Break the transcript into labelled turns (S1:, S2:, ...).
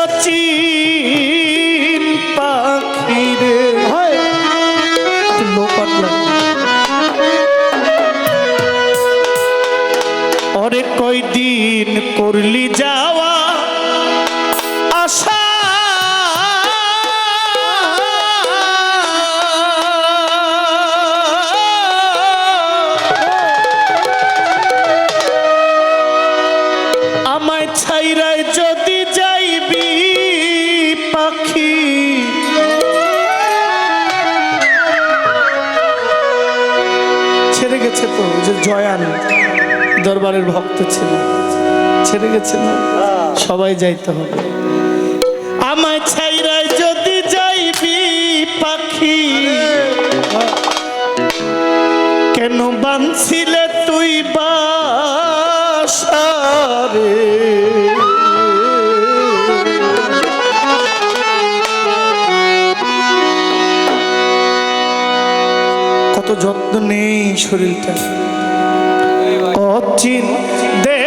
S1: অচিন পাখিরে ওরে কয়দিন করলি যাওয়া আশা আমায় ছাইরায় যদি যাইবি পাখি ছেড়ে গেছে তো যে জয়ান দরবারের ভক্ত ছিল ছেড়ে গেছে না সবাই যাইতে হবে আমায় ছাইরায় যদি যাইবি পাখি কেন বাঁধছিলে তুই বাসারে কত যত্ন নেই শরীরটা অচিন দে